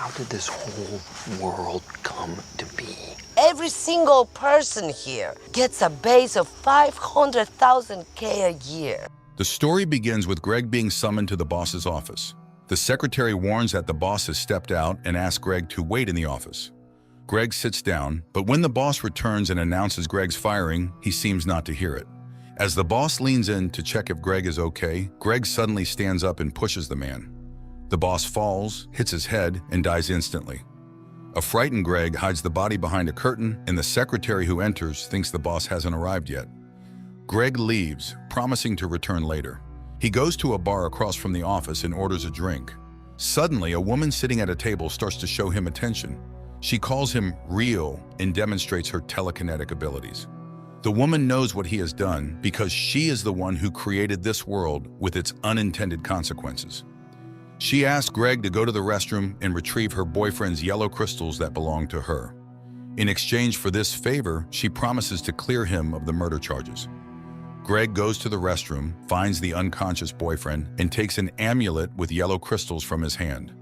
How did this whole world come to be? Every single person here gets a base of 500,000K a year. The story begins with Greg being summoned to the boss's office. The secretary warns that the boss has stepped out and asks Greg to wait in the office. Greg sits down, but when the boss returns and announces Greg's firing, he seems not to hear it. As the boss leans in to check if Greg is okay, Greg suddenly stands up and pushes the man. The boss falls, hits his head, and dies instantly. A frightened Greg hides the body behind a curtain, and the secretary who enters thinks the boss hasn't arrived yet. Greg leaves, promising to return later. He goes to a bar across from the office and orders a drink. Suddenly, a woman sitting at a table starts to show him attention. She calls him real and demonstrates her telekinetic abilities. The woman knows what he has done because she is the one who created this world with its unintended consequences. She asks Greg to go to the restroom and retrieve her boyfriend's yellow crystals that belong to her. In exchange for this favor, she promises to clear him of the murder charges. Greg goes to the restroom, finds the unconscious boyfriend, and takes an amulet with yellow crystals from his hand.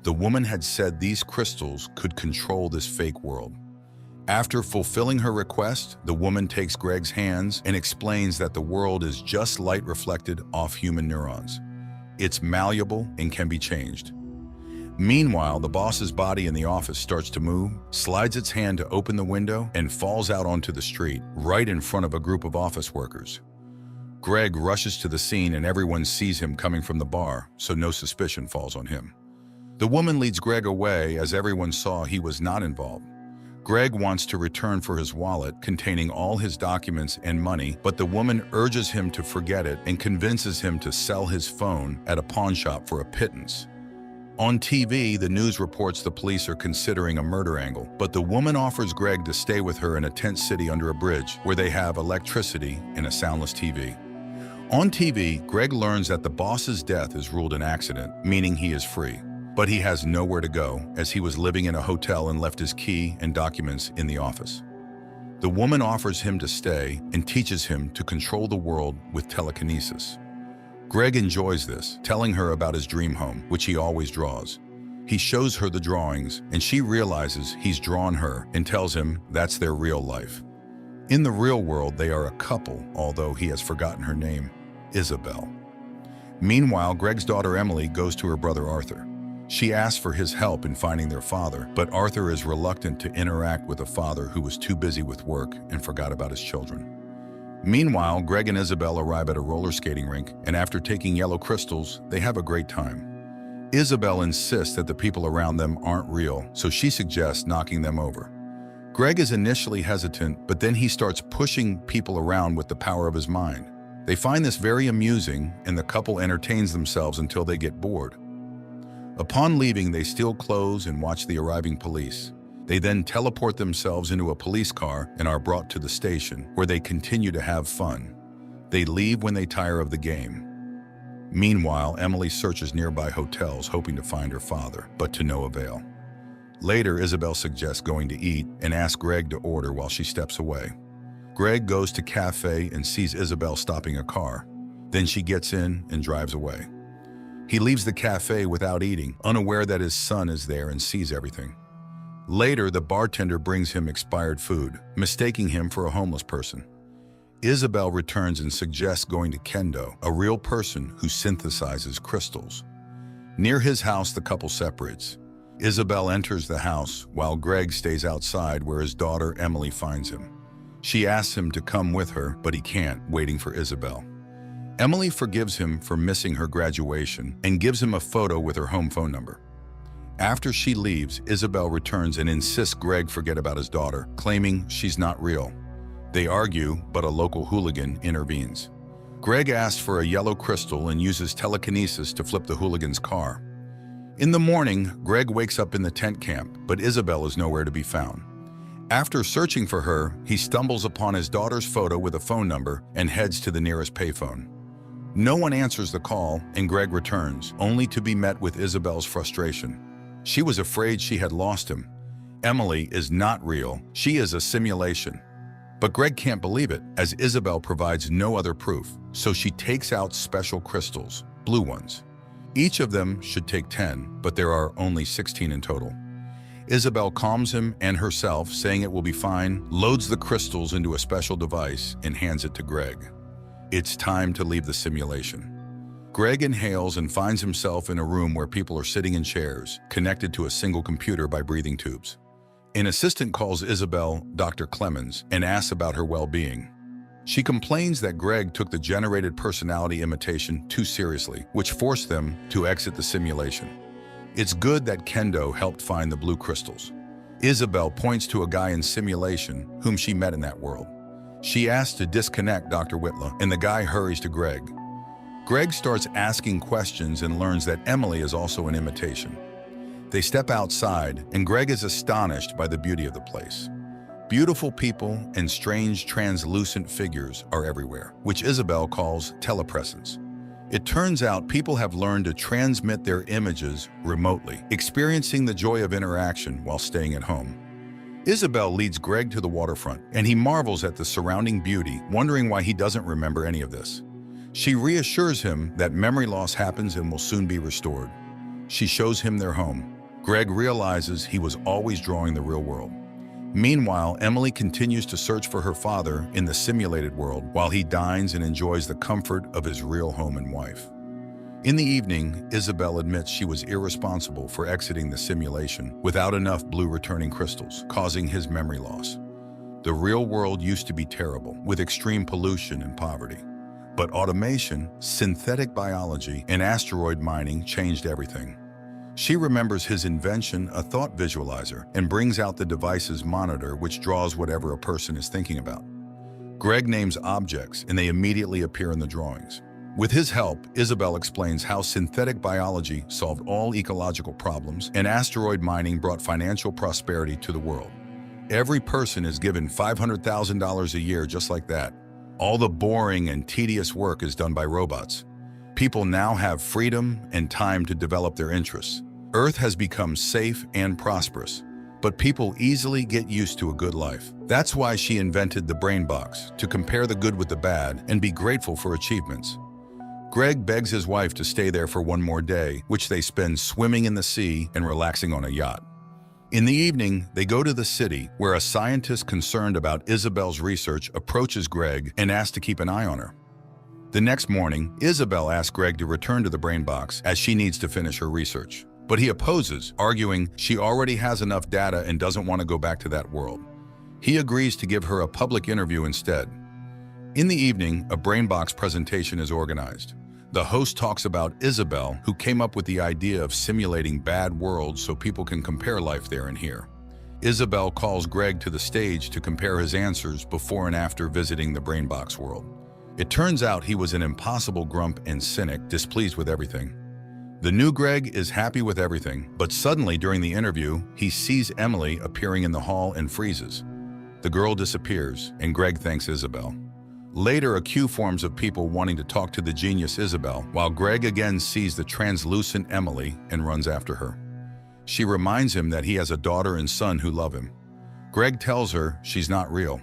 The woman had said these crystals could control this fake world. After fulfilling her request, the woman takes Greg's hands and explains that the world is just light reflected off human neurons. It's malleable and can be changed. Meanwhile, the boss's body in the office starts to move, slides its hand to open the window, and falls out onto the street, right in front of a group of office workers. Greg rushes to the scene and everyone sees him coming from the bar, so no suspicion falls on him. The woman leads Greg away as everyone saw he was not involved. Greg wants to return for his wallet containing all his documents and money, but the woman urges him to forget it and convinces him to sell his phone at a pawn shop for a pittance. On TV, the news reports the police are considering a murder angle, but the woman offers Greg to stay with her in a tent city under a bridge where they have electricity and a soundless TV. On TV, Greg learns that the boss's death is ruled an accident, meaning he is free. But he has nowhere to go, as he was living in a hotel and left his key and documents in the office. The woman offers him to stay and teaches him to control the world with telekinesis. Greg enjoys this, telling her about his dream home, which he always draws. He shows her the drawings, and she realizes he's drawn her and tells him that's their real life. In the real world, they are a couple, although he has forgotten her name, Isabel. Meanwhile, Greg's daughter Emily goes to her brother Arthur. She asks for his help in finding their father, but Arthur is reluctant to interact with a father who was too busy with work and forgot about his children. Meanwhile, Greg and Isabel arrive at a roller skating rink, and after taking yellow crystals, they have a great time. Isabel insists that the people around them aren't real, so she suggests knocking them over. Greg is initially hesitant, but then he starts pushing people around with the power of his mind. They find this very amusing, and the couple entertains themselves until they get bored. Upon leaving, they steal clothes and watch the arriving police. They then teleport themselves into a police car and are brought to the station, where they continue to have fun. They leave when they tire of the game. Meanwhile, Emily searches nearby hotels hoping to find her father, but to no avail. Later, Isabel suggests going to eat and asks Greg to order while she steps away. Greg goes to a cafe and sees Isabel stopping a car. Then she gets in and drives away. He leaves the cafe without eating, unaware that his son is there and sees everything. Later, the bartender brings him expired food, mistaking him for a homeless person. Isabel returns and suggests going to Kendo, a real person who synthesizes crystals. Near his house, the couple separates. Isabel enters the house while Greg stays outside where his daughter Emily finds him. She asks him to come with her, but he can't, waiting for Isabel. Emily forgives him for missing her graduation and gives him a photo with her home phone number. After she leaves, Isabel returns and insists Greg forget about his daughter, claiming she's not real. They argue, but a local hooligan intervenes. Greg asks for a yellow crystal and uses telekinesis to flip the hooligan's car. In the morning, Greg wakes up in the tent camp, but Isabel is nowhere to be found. After searching for her, he stumbles upon his daughter's photo with a phone number and heads to the nearest payphone. No one answers the call, and Greg returns, only to be met with Isabel's frustration. She was afraid she had lost him. Emily is not real, she is a simulation. But Greg can't believe it, as Isabel provides no other proof, so she takes out special crystals, blue ones. Each of them should take 10, but there are only 16 in total. Isabel calms him and herself, saying it will be fine, loads the crystals into a special device, and hands it to Greg. It's time to leave the simulation. Greg inhales and finds himself in a room where people are sitting in chairs, connected to a single computer by breathing tubes. An assistant calls Isabel Dr. Clemens and asks about her well-being. She complains that Greg took the generated personality imitation too seriously, which forced them to exit the simulation. It's good that Kendo helped find the blue crystals. Isabel points to a guy in simulation whom she met in that world. She asks to disconnect Dr. Whitla, and the guy hurries to Greg. Greg starts asking questions and learns that Emily is also an imitation. They step outside, and Greg is astonished by the beauty of the place. Beautiful people and strange translucent figures are everywhere, which Isabel calls telepresence. It turns out people have learned to transmit their images remotely, experiencing the joy of interaction while staying at home. Isabel leads Greg to the waterfront, and he marvels at the surrounding beauty, wondering why he doesn't remember any of this. She reassures him that memory loss happens and will soon be restored. She shows him their home. Greg realizes he was always drawing the real world. Meanwhile, Emily continues to search for her father in the simulated world while he dines and enjoys the comfort of his real home and wife. In the evening, Isabel admits she was irresponsible for exiting the simulation without enough blue returning crystals, causing his memory loss. The real world used to be terrible, with extreme pollution and poverty. But automation, synthetic biology, and asteroid mining changed everything. She remembers his invention, a thought visualizer, and brings out the device's monitor, which draws whatever a person is thinking about. Greg names objects, and they immediately appear in the drawings. With his help, Isabel explains how synthetic biology solved all ecological problems, and asteroid mining brought financial prosperity to the world. Every person is given $500,000 a year just like that. All the boring and tedious work is done by robots. People now have freedom and time to develop their interests. Earth has become safe and prosperous, but people easily get used to a good life. That's why she invented the brain box, to compare the good with the bad and be grateful for achievements. Greg begs his wife to stay there for one more day, which they spend swimming in the sea and relaxing on a yacht. In the evening, they go to the city, where a scientist concerned about Isabel's research approaches Greg and asks to keep an eye on her. The next morning, Isabel asks Greg to return to the brain box as she needs to finish her research. But he opposes, arguing she already has enough data and doesn't want to go back to that world. He agrees to give her a public interview instead. In the evening, a brainbox presentation is organized. The host talks about Isabel, who came up with the idea of simulating bad worlds so people can compare life there and here. Isabel calls Greg to the stage to compare his answers before and after visiting the brainbox world. It turns out he was an impossible grump and cynic, displeased with everything. The new Greg is happy with everything, but suddenly during the interview, he sees Emily appearing in the hall and freezes. The girl disappears, and Greg thanks Isabel. Later, a queue forms of people wanting to talk to the genius Isabel, while Greg again sees the translucent Emily and runs after her. She reminds him that he has a daughter and son who love him. Greg tells her she's not real.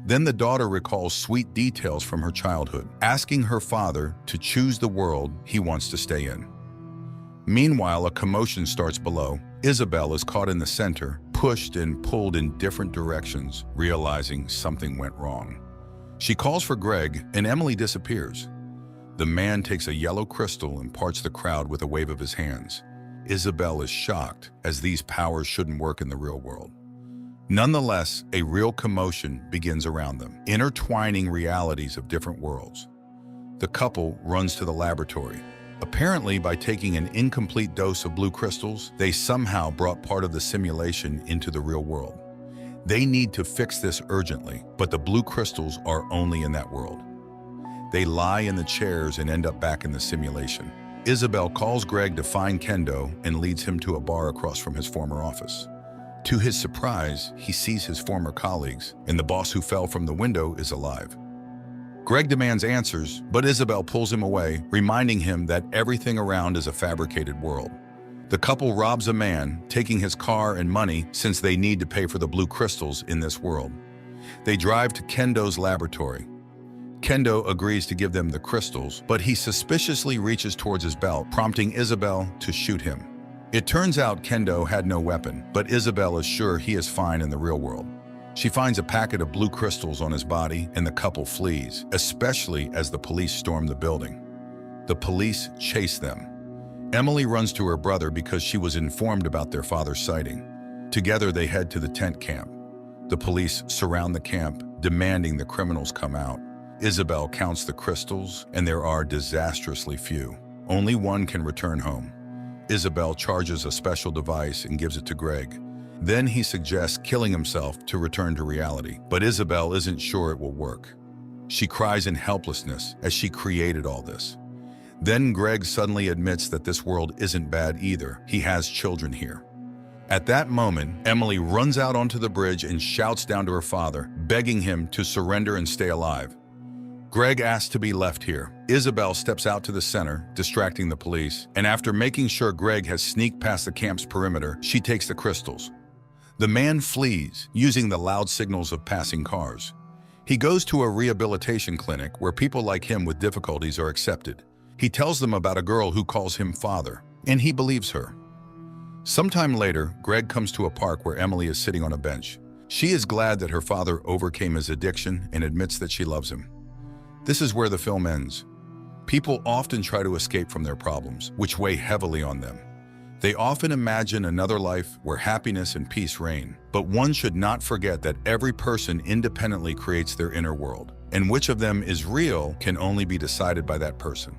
Then the daughter recalls sweet details from her childhood, asking her father to choose the world he wants to stay in. Meanwhile, a commotion starts below. Isabel is caught in the center, pushed and pulled in different directions, realizing something went wrong. She calls for Greg, and Emily disappears. The man takes a yellow crystal and parts the crowd with a wave of his hands. Isabel is shocked, as these powers shouldn't work in the real world. Nonetheless, a real commotion begins around them, intertwining realities of different worlds. The couple runs to the laboratory. Apparently, by taking an incomplete dose of blue crystals, they somehow brought part of the simulation into the real world. They need to fix this urgently, but the blue crystals are only in that world. They lie in the chairs and end up back in the simulation. Isabel calls Greg to find Kendo and leads him to a bar across from his former office. To his surprise, he sees his former colleagues, and the boss who fell from the window is alive. Greg demands answers, but Isabel pulls him away, reminding him that everything around is a fabricated world. The couple robs a man, taking his car and money since they need to pay for the blue crystals in this world. They drive to Kendo's laboratory. Kendo agrees to give them the crystals, but he suspiciously reaches towards his belt, prompting Isabel to shoot him. It turns out Kendo had no weapon, but Isabel is sure he is fine in the real world. She finds a packet of blue crystals on his body, and the couple flees, especially as the police storm the building. The police chase them. Emily runs to her brother because she was informed about their father's sighting. Together they head to the tent camp. The police surround the camp, demanding the criminals come out. Isabel counts the crystals, and there are disastrously few. Only one can return home. Isabel charges a special device and gives it to Greg. Then he suggests killing himself to return to reality, but Isabel isn't sure it will work. She cries in helplessness as she created all this. Then Greg suddenly admits that this world isn't bad either. He has children here. At that moment, Emily runs out onto the bridge and shouts down to her father, begging him to surrender and stay alive. Greg asks to be left here. Isabel steps out to the center, distracting the police, and after making sure Greg has sneaked past the camp's perimeter, she takes the crystals. The man flees, using the loud signals of passing cars. He goes to a rehabilitation clinic where people like him with difficulties are accepted. He tells them about a girl who calls him father, and he believes her. Sometime later, Greg comes to a park where Emily is sitting on a bench. She is glad that her father overcame his addiction and admits that she loves him. This is where the film ends. People often try to escape from their problems, which weigh heavily on them. They often imagine another life where happiness and peace reign, but one should not forget that every person independently creates their inner world, and which of them is real can only be decided by that person.